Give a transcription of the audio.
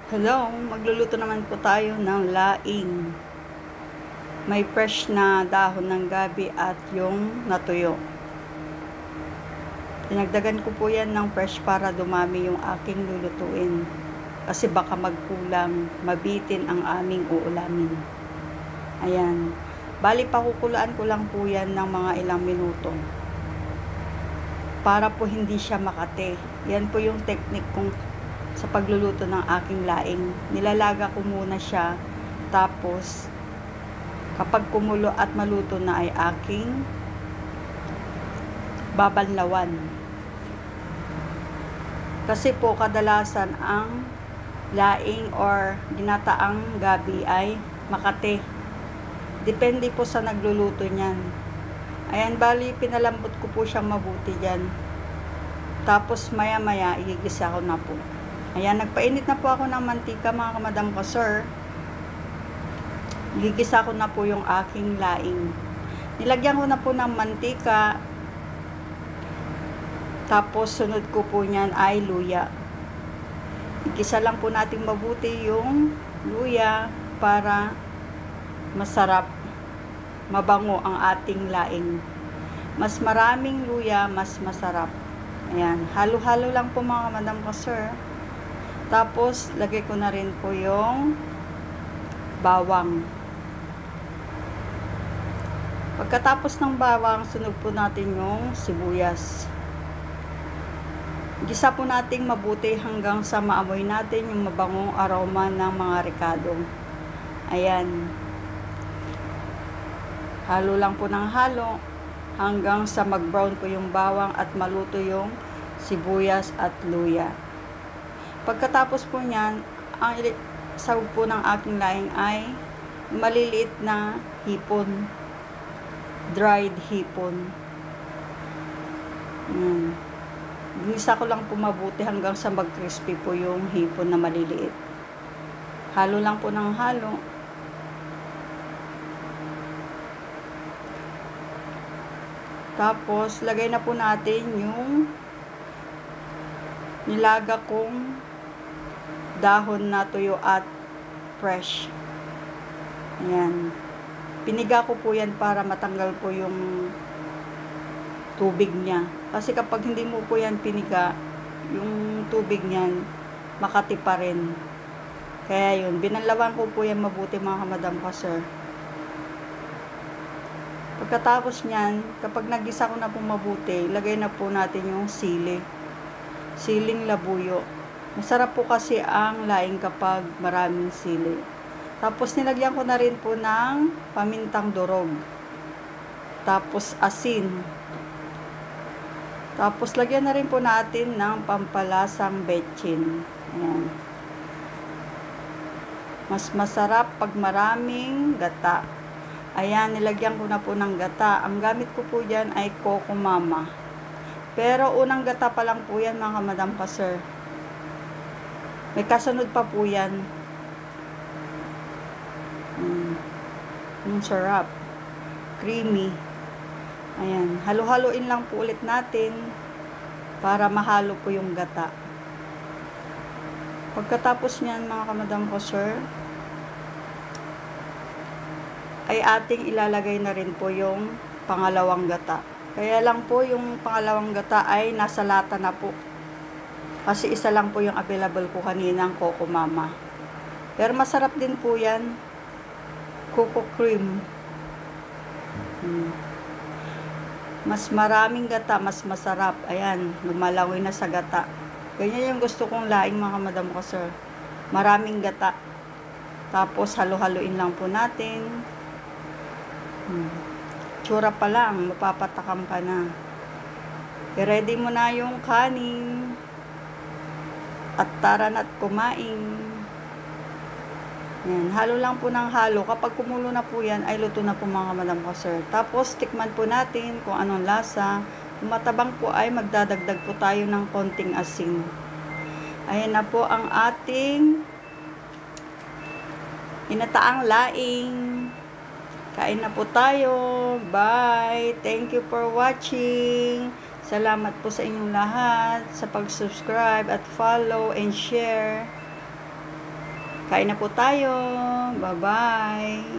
Hello, magluluto naman po tayo ng laing. May fresh na dahon ng gabi at yung natuyo. Dinagdagan ko po yan ng fresh para dumami yung aking lulutuin. Kasi baka magkulang, mabitin ang aming uulamin. Ayan. Bali pakukulaan ko lang po yan ng mga ilang minuto. Para po hindi siya makate. Yan po yung technique kong sa pagluluto ng aking laing. Nilalaga ko muna siya, tapos kapag kumulo at maluto na ay aking babanlawan. Kasi po kadalasan ang laing or ginataang gabi ay makate. Depende po sa nagluluto niyan. Ayan, bali pinalambot ko po siyang mabuti dyan. Tapos maya maya igigisa ko na po. Ayan, nagpainit na po ako ng mantika mga kamadam ko, sir. Gigisa ko na po yung aking laing. Nilagyan ko na po ng mantika. Tapos sunod ko po niyan ay luya. Igisa lang po natin mabuti yung luya para masarap, mabango ang ating laing. Mas maraming luya, mas masarap. Ayan, halo-halo lang po mga kamadam ko, sir. Tapos, lagay ko na rin po yung bawang. Pagkatapos ng bawang, sunog po natin yung sibuyas. Gisa po natin mabuti hanggang sa maamoy natin yung mabangong aroma ng mga rekado. Ayan. Halo lang po ng halo hanggang sa mag-brown po yung bawang at maluto yung sibuyas at luya. Pagkatapos po niyan, ang sahog po ng aking laing ay maliliit na hipon. Dried hipon. Ginisa ko lang po mabuti hanggang sa mag-crispy po yung hipon na maliliit. Halo lang po ng halo. Tapos, lagay na po natin yung nilaga kong dahon na tuyo at fresh. Ayan. Piniga ko po yan para matanggal po yung tubig niya. Kasi kapag hindi mo po yan piniga, yung tubig niyan makati pa rin. Kaya yun, binanlawan ko po yan mabuti mga kamadam ko, sir. Pagkatapos niyan, kapag nagisa ko na po mabuti, lagay na po natin yung sili. Siling labuyo. Masarap po kasi ang laing kapag maraming sili. Tapos nilagyan ko na rin po ng pamintang durog. Tapos asin. Tapos lagyan na rin po natin ng pampalasang betchin. Ayan. Mas masarap pag maraming gata. Ayan, nilagyan ko na po ng gata. Ang gamit ko po dyan ay Coco Mama. Pero unang gata pa lang po yan mga kamadam pa, sir. May kasunod pa po yan. Sarap. Creamy. Ayan. Halo-haloin lang po ulit natin para mahalo po yung gata. Pagkatapos niyan mga kamadam ko, sir, ay ating ilalagay na rin po yung pangalawang gata. Kaya lang po yung pangalawang gata ay nasa lata na po. Kasi isa lang po yung available ko kaninang Coco Mama. Pero masarap din po yan. Coco cream. Mas maraming gata, mas masarap. Ayan, lumalawi na sa gata. Ganyan yung gusto kong laing mga kamadam ko, sir. Maraming gata. Tapos halo-haloin lang po natin. Tsura pa lang, mapapatakam ka na. I-ready mo na yung kanin. At tara na't kumain. Yan, halo lang po ng halo. Kapag kumulo na po yan, ay luto na po mga kamadam ko, sir. Tapos, tikman po natin kung anong lasa. Kung matabang po ay magdadagdag po tayo ng konting asin. Ayan na po ang ating inataang laing. Kain na po tayo. Bye! Thank you for watching. Salamat po sa inyong lahat sa pag-subscribe at follow and share. Kain na po tayo. Bye-bye.